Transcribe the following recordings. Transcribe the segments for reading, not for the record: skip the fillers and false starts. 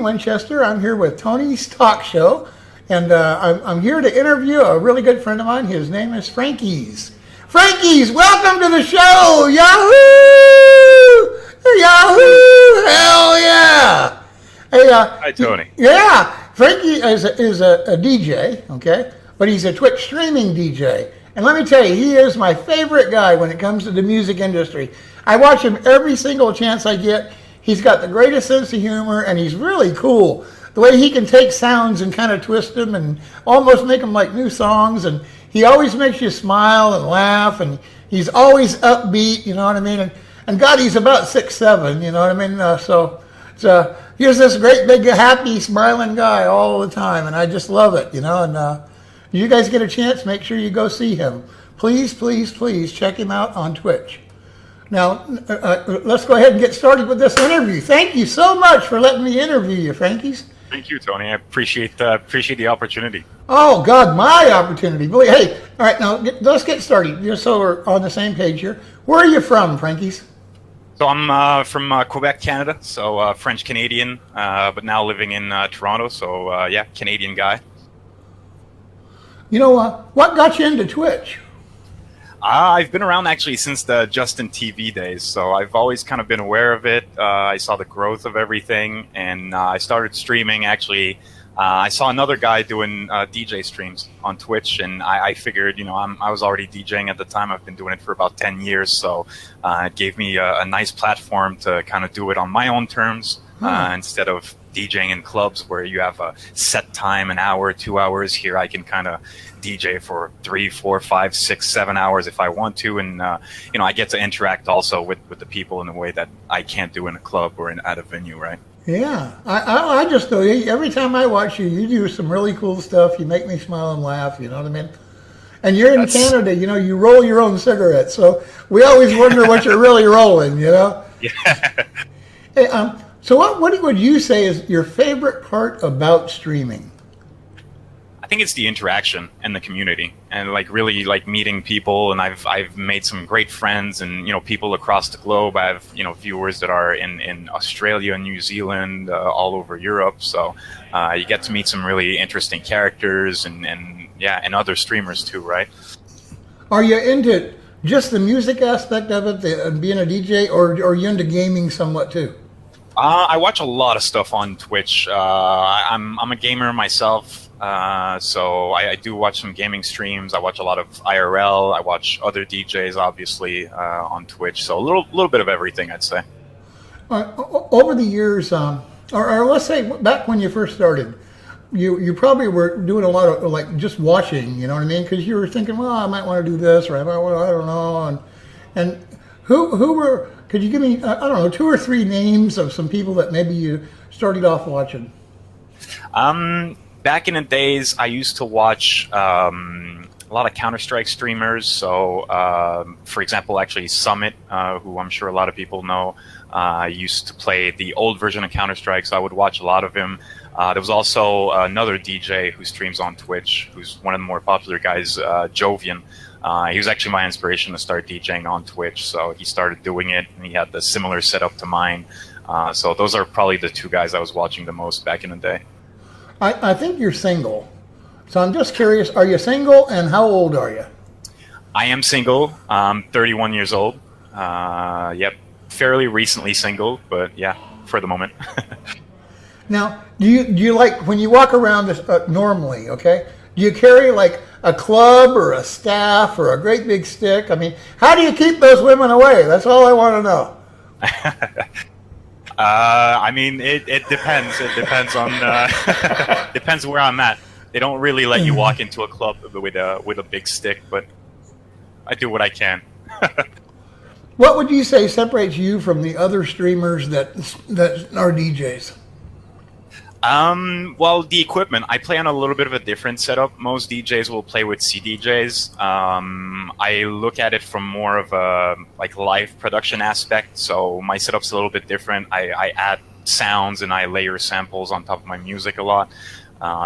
Winchester. I'm here with Tony's Talk Show, and I'm here to interview a really good friend of mine. His name is Frankiesees. Frankiesees, welcome to the show! Yahoo! Yahoo! Hell yeah! Hey, Hi, Tony. Yeah, Frankie is a DJ, okay? But he's a Twitch streaming DJ. And let me tell you, he is my favorite guy when it comes to the music industry. I watch him every single chance I get. He's got the greatest sense of humor, and he's really cool. The way he can take sounds and kind of twist them and almost make them like new songs. And he always makes you smile and laugh, and he's always upbeat, you know what I mean? And God, he's about 6'7", you know what I mean? So he's this great, big, happy, smiling guy all the time, and I just love it, you know? And you guys get a chance, make sure you go see him. Please, please, please check him out on Twitch. Now, let's go ahead and get started with this interview. Thank you so much for letting me interview you, Frankies. Thank you, Tony. I appreciate the opportunity. Oh, God, my opportunity. Hey, all right, now let's get started, just so we're on the same page here. Where are you from, Frankies? So I'm from Quebec, Canada, so French-Canadian, but now living in Toronto, so yeah, Canadian guy. You know, what got you into Twitch? I've been around actually since the Justin TV days, so I've always kind of been aware of it. I saw the growth of everything, and I started streaming actually. I saw another guy doing DJ streams on Twitch, and I figured, you know, I was already DJing at the time. I've been doing it for about 10 years, so it gave me a nice platform to kind of do it on my own terms instead of DJing in clubs where you have a set time, an hour, 2 hours. Here I can kind of DJ for 3, 4, 5, 6, 7 hours if I want to, and you know, I get to interact also with the people in a way that I can't do in a club or at a venue, right? Yeah, I just know every time I watch you, you do some really cool stuff. You make me smile and laugh, you know what I mean? And you're in Canada, you know, you roll your own cigarettes, so we always wonder what you're really rolling, you know? Yeah. Hey, so what would you say is your favorite part about streaming? I think it's the interaction and the community, and like really like meeting people. And I've made some great friends, and you know, people across the globe. I have, you know, viewers that are in Australia, New Zealand, all over Europe. So you get to meet some really interesting characters, and yeah, and other streamers too, right? Are you into just the music aspect of it, being a DJ, or are you into gaming somewhat too? I watch a lot of stuff on Twitch. I'm a gamer myself, so I do watch some gaming streams. I watch a lot of IRL. I watch other DJs, obviously, on Twitch. So a little bit of everything, I'd say. Over the years, or let's say back when you first started, you probably were doing a lot of like just watching. You know what I mean? Because you were thinking, well, I might want to do this, or I don't know. And who were? Could you give me, I don't know, 2 or 3 names of some people that maybe you started off watching? Back in the days, I used to watch a lot of Counter-Strike streamers. So, for example, actually Summit, who I'm sure a lot of people know, used to play the old version of Counter-Strike, so I would watch a lot of him. There was also another DJ who streams on Twitch, who's one of the more popular guys, Jovian. He was actually my inspiration to start DJing on Twitch, so he started doing it, and he had the similar setup to mine. So those are probably the 2 guys I was watching the most back in the day. I think you're single, so I'm just curious, are you single, and how old are you? I am single. I'm 31 years old. Yep, fairly recently single, but yeah, for the moment. Now, do you like, when you walk around this, normally, okay, do you carry like a club or a staff or a great big stick? I mean, how do you keep those women away? That's all I want to know. I mean, it depends. It depends on depends where I'm at. They don't really let you walk into a club with a big stick, but I do what I can. What would you say separates you from the other streamers that are DJs? Well, the equipment, I play on a little bit of a different setup. Most DJs will play with CDJs. I look at it from more of a like live production aspect. So my setup's a little bit different. I add sounds and I layer samples on top of my music a lot.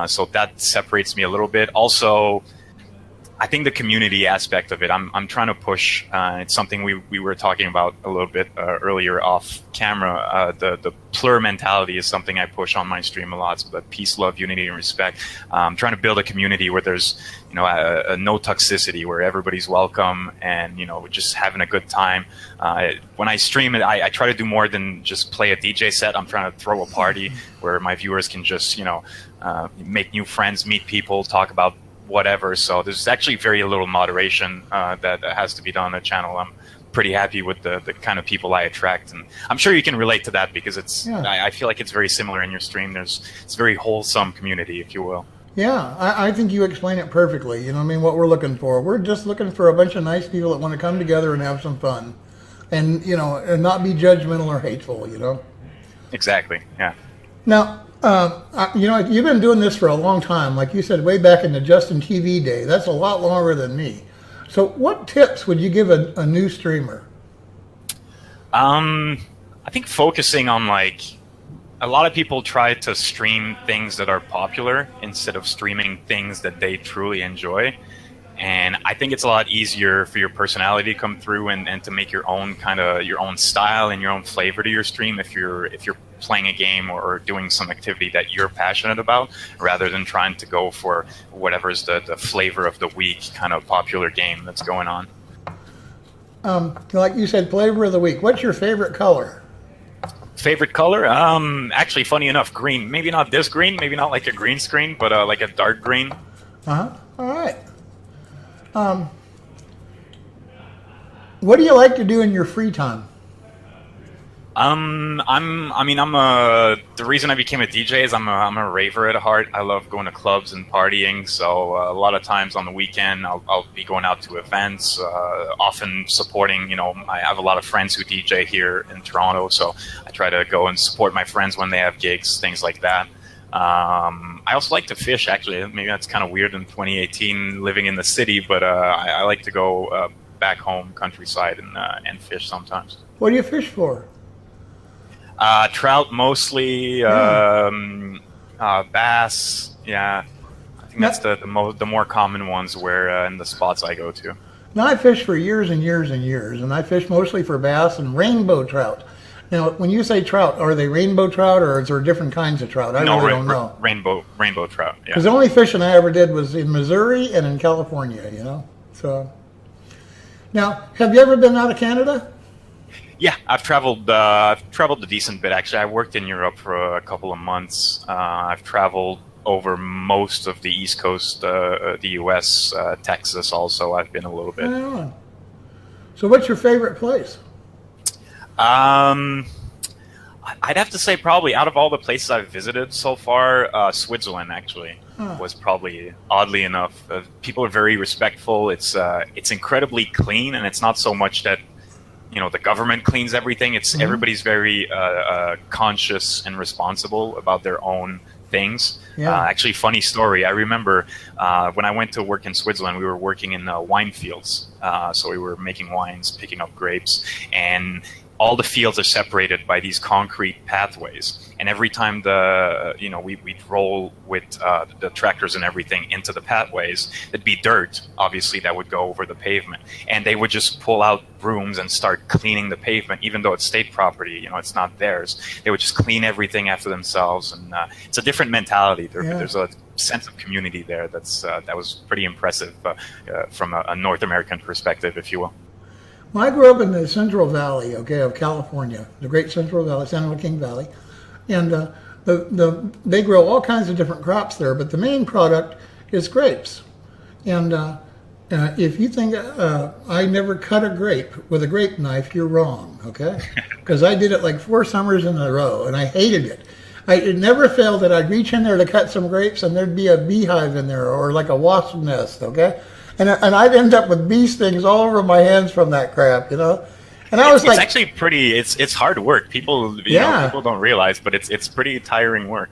So that separates me a little bit. Also, I think the community aspect of it, I'm trying to push. It's something we were talking about a little bit earlier off camera. The plur mentality is something I push on my stream a lot. So the peace, love, unity, and respect. I'm trying to build a community where there's, a no toxicity, where everybody's welcome and, just having a good time. When I stream it, I try to do more than just play a DJ set. I'm trying to throw a party where my viewers can just, make new friends, meet people, talk about whatever. So there's actually very little moderation that has to be done on the channel. I'm pretty happy with the kind of people I attract, and I'm sure you can relate to that because I feel like it's very similar in your stream. It's a very wholesome community, if you will. Yeah, I think you explain it perfectly. What we're looking for. We're just looking for a bunch of nice people that want to come together and have some fun, and and not be judgmental or hateful. Exactly. Yeah. Now, you've been doing this for a long time. Like you said, way back in the Justin TV day. That's a lot longer than me. So what tips would you give a new streamer? I think focusing on a lot of people try to stream things that are popular instead of streaming things that they truly enjoy. And I think it's a lot easier for your personality to come through and to make your own style and your own flavor to your stream if you're playing a game or doing some activity that you're passionate about, rather than trying to go for whatever's the flavor of the week kind of popular game that's going on. Like you said, flavor of the week. What's your favorite color? Favorite color? Actually, funny enough, green. Maybe not this green, maybe not like a green screen, but like a dark green. All right. What do you like to do in your free time? The reason I became a DJ is I'm a raver at heart. I love going to clubs and partying. So a lot of times on the weekend, I'll be going out to events, often supporting, I have a lot of friends who DJ here in Toronto. So I try to go and support my friends when they have gigs, things like that. I also like to fish, actually. Maybe that's kind of weird in 2018 living in the city, but I like to go back home, countryside, and fish sometimes. What do you fish for? Trout mostly, bass. Yeah, I think that's the more common ones where in the spots I go to. Now, I fished for years and years and years, and I fished mostly for bass and rainbow trout. Now, when you say trout, are they rainbow trout or is there different kinds of trout? I really don't know. Rainbow trout, yeah. Because the only fishing I ever did was in Missouri and in California, So, now, have you ever been out of Canada? Yeah, I've traveled a decent bit, actually. I worked in Europe for a couple of months. I've traveled over most of the East Coast, the U.S., Texas also. I've been a little bit. Oh. So what's your favorite place? I'd have to say probably out of all the places I've visited so far, Switzerland actually was probably, oddly enough. People are very respectful. It's incredibly clean, and it's not so much that the government cleans everything. It's everybody's very conscious and responsible about their own things. Yeah. Actually, funny story. I remember when I went to work in Switzerland, we were working in wine fields. So we were making wines, picking up grapes, and all the fields are separated by these concrete pathways. And every time we'd roll with the tractors and everything into the pathways, there'd be dirt, obviously, that would go over the pavement. And they would just pull out brooms and start cleaning the pavement, even though it's state property, it's not theirs. They would just clean everything after themselves. And it's a different mentality. There's a sense of community there that was pretty impressive from a North American perspective, if you will. Well, I grew up in the Central Valley, of California, the Great Central Valley, San Joaquin Valley, and they grow all kinds of different crops there, but the main product is grapes. And if you think I never cut a grape with a grape knife, you're wrong, okay? Because I did it like 4 summers in a row, and I hated it. It never failed that I'd reach in there to cut some grapes, and there'd be a beehive in there, or like a wasp nest, okay? And I'd end up with bee stings all over my hands from that crap, And I was it's actually pretty. It's hard work. People, people don't realize, but it's pretty tiring work.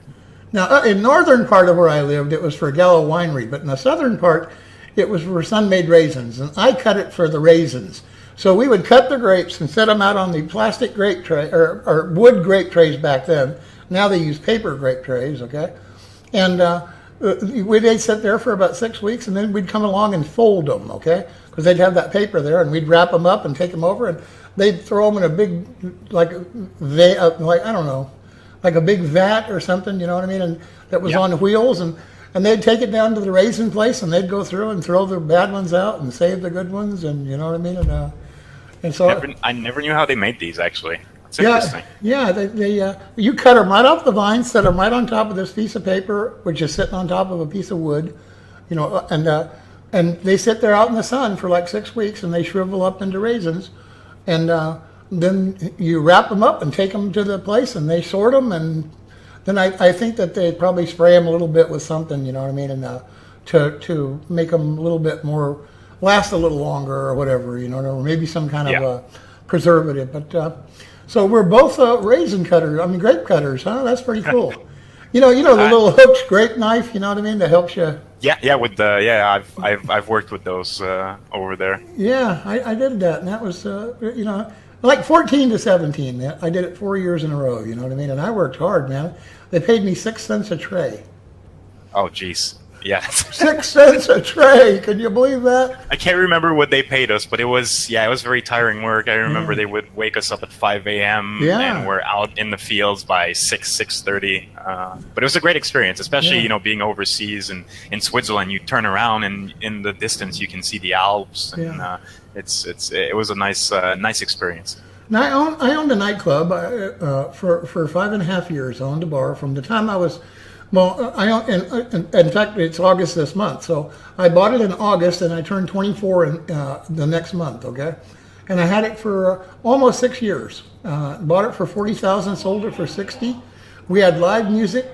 Now, in northern part of where I lived, it was for Gallo Winery, but in the southern part, it was for Sun-Made raisins, and I cut it for the raisins. So we would cut the grapes and set them out on the plastic grape tray or wood grape trays back then. Now they use paper grape trays, okay? And They'd sit there for about 6 weeks, and then we'd come along and fold them, okay? Because they'd have that paper there, and we'd wrap them up and take them over, and they'd throw them in a big, like I don't know, like a big vat or something, you know what I mean? And that was on wheels, and they'd take it down to the raisin place, and they'd go through and throw the bad ones out and save the good ones, and you know what I mean? And so I never knew how they made these, actually. It's interesting. Yeah, you cut them right off the vine, set them right on top of this piece of paper, which is sitting on top of a piece of wood, you know, and they sit there out in the sun for like 6 weeks, and they shrivel up into raisins, and then you wrap them up and take them to the place, and they sort them, and then I think that they probably spray them a little bit with something, you know what I mean, and to make them a little bit more, last a little longer or whatever, you know, or maybe some kind of preservative, but. So we're both raisin cutters. I mean, grape cutters, huh? That's pretty cool. You know the little hooked grape knife. You know what I mean? That helps you. Yeah. With I've worked with those over there. Yeah, I did that, and that was like 14 to 17. I did it 4 years in a row. You know what I mean? And I worked hard, man. They paid me 6 cents a tray. Oh, geez. Yeah. 6 cents a tray. Can you believe that? I can't remember what they paid us, but it was very tiring work. I remember they would wake us up at 5 a.m. and we're out in the fields by 6:30. But it was a great experience, especially being overseas and in Switzerland. You turn around and in the distance you can see the Alps, and it was a nice experience. Now I owned a nightclub for 5.5 years. I owned a bar from the time I was. Well, in fact, it's August this month. So I bought it in August, and I turned 24 in the next month, okay? And I had it for almost 6 years. Bought it for $40,000, sold it for $60,000. We had live music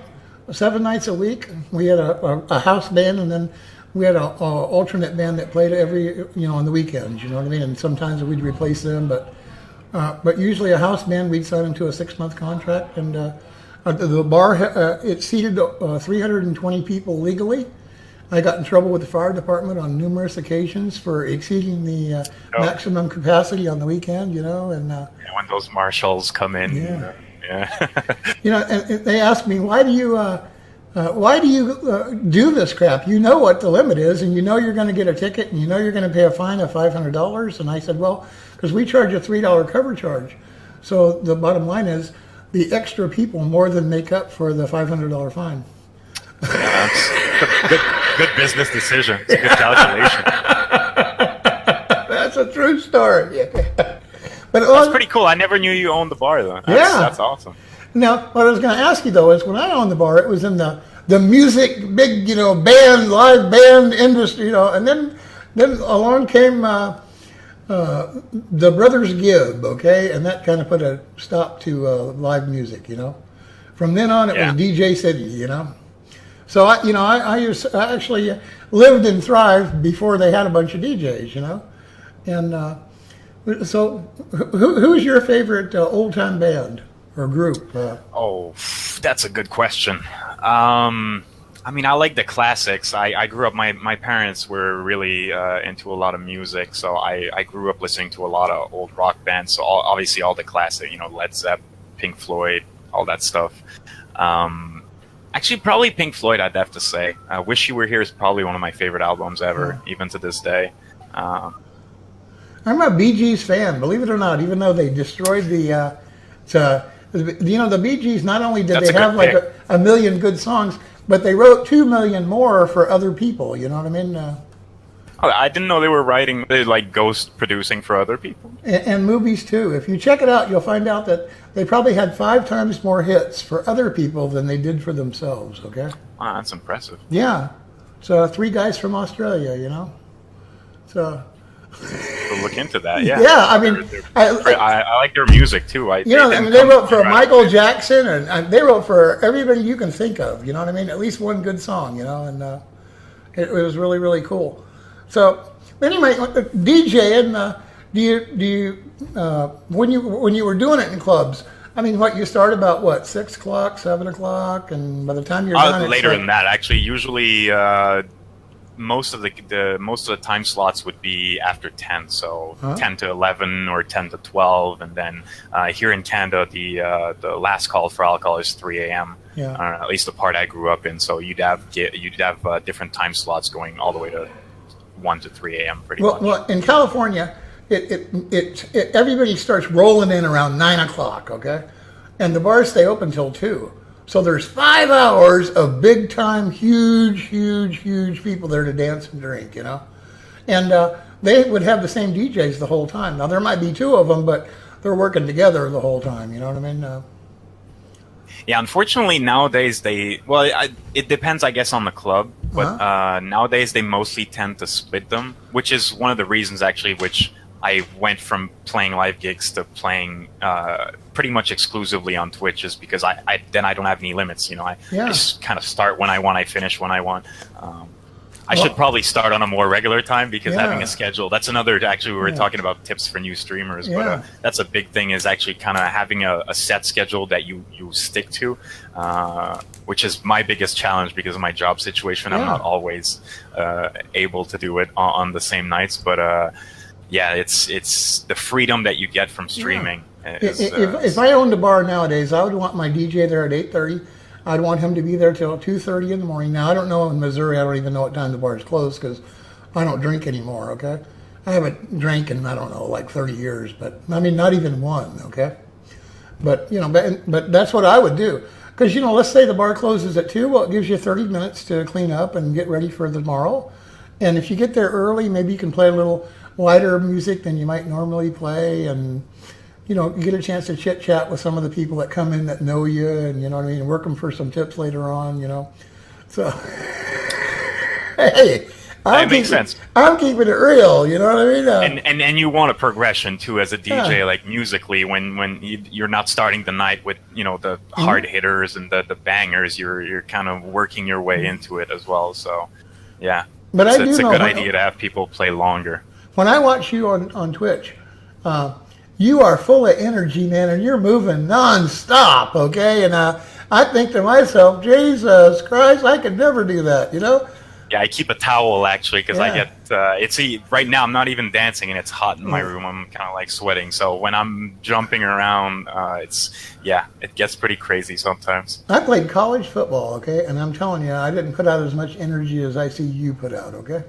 7 nights a week. We had a house band, and then we had an alternate band that played on the weekends, you know what I mean? And sometimes we'd replace them, but usually a house band, we'd sign them to a 6-month contract, and the bar, it seated 320 people legally. I got in trouble with the fire department on numerous occasions for exceeding the maximum capacity on the weekend, you know. And when those marshals come in, and they asked me, why do you do this crap? You know what the limit is, and you know you're going to get a ticket, and you know you're going to pay a fine of $500. And I said, well, because we charge a $3 cover charge. So the bottom line is, the extra people more than make up for the $500 fine. Yeah, that's good business decision. It's a good calculation. That's a true story. But that's pretty cool. I never knew you owned the bar, though. That's awesome. Now, what I was going to ask you, though, is when I owned the bar, it was in the music, big, live band industry, and then along came the Brothers Gibb, okay, and that kind of put a stop to live music, From then on, it was DJ City, So I actually lived and thrived before they had a bunch of DJs, And so, who's your favorite old time band or group? That's a good question. I mean, I like the classics. I grew up, my parents were really into a lot of music, so I grew up listening to a lot of old rock bands, so obviously all the classic, Led Zeppelin, Pink Floyd, all that stuff. Actually, probably Pink Floyd, I'd have to say. Wish You Were Here is probably one of my favorite albums ever, even to this day. I'm a Bee Gees fan, believe it or not, even though they destroyed the Bee Gees, not only did they have like a million good songs, but they wrote 2 million more for other people, you know what I mean? I didn't know they were writing, like ghost producing for other people. And movies too. If you check it out, you'll find out that they probably had 5 times more hits for other people than they did for themselves, okay? Wow, that's impressive. Yeah. So 3 guys from Australia, So... We'll look into that, yeah. Yeah, I mean... I like their music, too. They wrote for Michael Jackson, and they wrote for everybody you can think of, you know what I mean? At least one good song, and it was really, really cool. So, anyway, DJing, when you were doing it in clubs, I mean, you start about, 6 o'clock, 7 o'clock, and by the time you're done... Later than that, actually. Usually... most of the time slots would be after 10, so Huh? 10 to 11 or 10 to 12, and then here in Canada, the last call for alcohol is 3 a.m. Yeah. At least the part I grew up in. So you'd have different time slots going all the way to 1 to 3 a.m. pretty much. Well, in California, everybody starts rolling in around 9 o'clock, okay? And the bars stay open till 2. So there's 5 hours of big time, huge people there to dance and drink, you know? And they would have the same DJs the whole time. Now, there might be 2 of them, but they're working together the whole time, you know what I mean? Yeah, unfortunately nowadays it depends, I guess, on the club, but nowadays they mostly tend to split them, which is one of the reasons actually which I went from playing live gigs to playing pretty much exclusively on Twitch, is because I don't have any limits, you know. I just kind of start when I want, I finish when I want. I should probably start on a more regular time, because having a schedule, that's another, actually, we were talking about tips for new streamers, but that's a big thing, is actually kind of having a set schedule that you stick to, which is my biggest challenge because of my job situation. I'm not always able to do it on the same nights, but it's the freedom that you get from streaming. If I owned a bar nowadays, I would want my DJ there at 8:30. I'd want him to be there till 2:30 in the morning. Now, I don't know, in Missouri, I don't even know what time the bar is closed, because I don't drink anymore, okay? I haven't drank in, I don't know, like 30 years, but I mean, not even one, okay? But, you know, but that's what I would do. Because, you know, let's say the bar closes at 2, well, it gives you 30 minutes to clean up and get ready for tomorrow. And if you get there early, maybe you can play a little lighter music than you might normally play, and you know, you get a chance to chit chat with some of the people that come in that know you, and you know what I mean, work them for some tips later on, you know. So, hey, that makes sense. I'm keeping it real, you know what I mean? And you want a progression too as a DJ, like musically, when you're not starting the night with, you know, the hard hitters and the bangers, you're kind of working your way into it as well. So, yeah, but it's a good idea to have people play longer. When I watch you on Twitch, you are full of energy, man, and you're moving nonstop, okay? And I think to myself, Jesus Christ, I could never do that, you know? Yeah, I keep a towel, actually, because I get, right now I'm not even dancing and it's hot in my room. I'm kind of like sweating. So when I'm jumping around, it gets pretty crazy sometimes. I played college football, okay? And I'm telling you, I didn't put out as much energy as I see you put out, okay?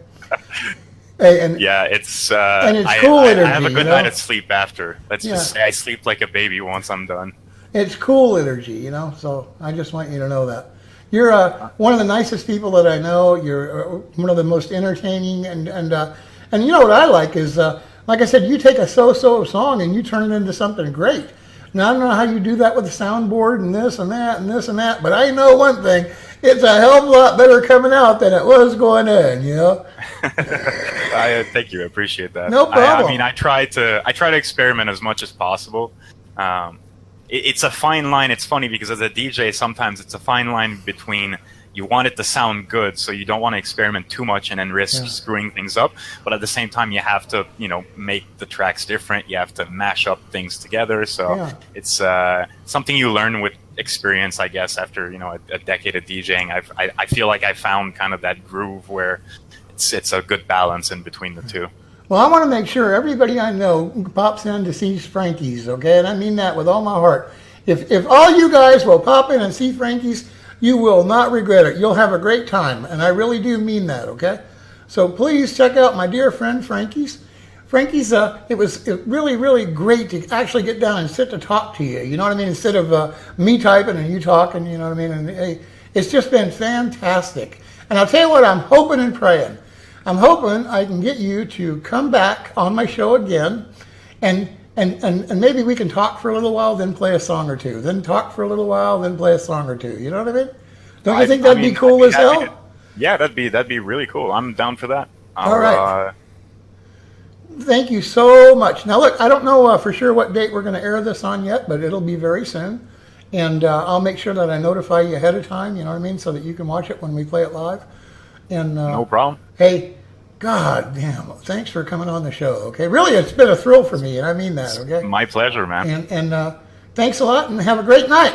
It's cool energy. I have a good you know? night of sleep after. Let's just say I sleep like a baby once I'm done. It's cool energy, you know. So I just want you to know that you're one of the nicest people that I know. You're one of the most entertaining, and you know what I like is like I said, you take a so-so song and you turn it into something great. Now, I don't know how you do that with the soundboard and this and that and this and that, but I know one thing: it's a hell of a lot better coming out than it was going in, you know. Thank you. I appreciate that. No problem. I mean, I try to experiment as much as possible. It's a fine line. It's funny because as a DJ, sometimes it's a fine line between you want it to sound good, so you don't want to experiment too much and then risk screwing things up. But at the same time, you have to, you know, make the tracks different. You have to mash up things together. So it's something you learn with experience, I guess. After, you know, a decade of DJing, I feel like I found kind of that groove where it's a good balance in between the two. Well, I want to make sure everybody I know pops in to see Frankie's, okay? And I mean that with all my heart. If all you guys will pop in and see Frankie's, you will not regret it. You'll have a great time, and I really do mean that, okay? So please check out my dear friend Frankie's. Frankie's, it was really, really great to actually get down and sit to talk to you, you know what I mean? Instead of me typing and you talking, you know what I mean? And hey, it's just been fantastic. And I'll tell you what, I'm hoping and praying. I'm hoping I can get you to come back on my show again, and maybe we can talk for a little while, then play a song or two. Then talk for a little while, then play a song or two. You know what I mean? Don't you think that'd be cool as hell? Yeah, that'd be really cool. I'm down for that. All right. Thank you so much. Now look, I don't know for sure what date we're going to air this on yet, but it'll be very soon. And I'll make sure that I notify you ahead of time, you know what I mean, so that you can watch it when we play it live. And no problem. Hey, God damn, thanks for coming on the show, okay? Really, it's been a thrill for me, and I mean that, okay? My pleasure, man. And thanks a lot, and have a great night.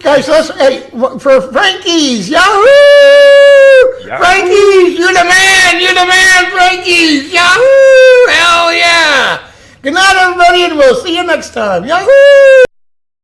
Guys, let's, hey, for Frankie's, yahoo! Yeah. Frankie's, you're the man. You're the man, Frankie's. Yahoo! Hell yeah! Good night, everybody, and we'll see you next time. Yahoo!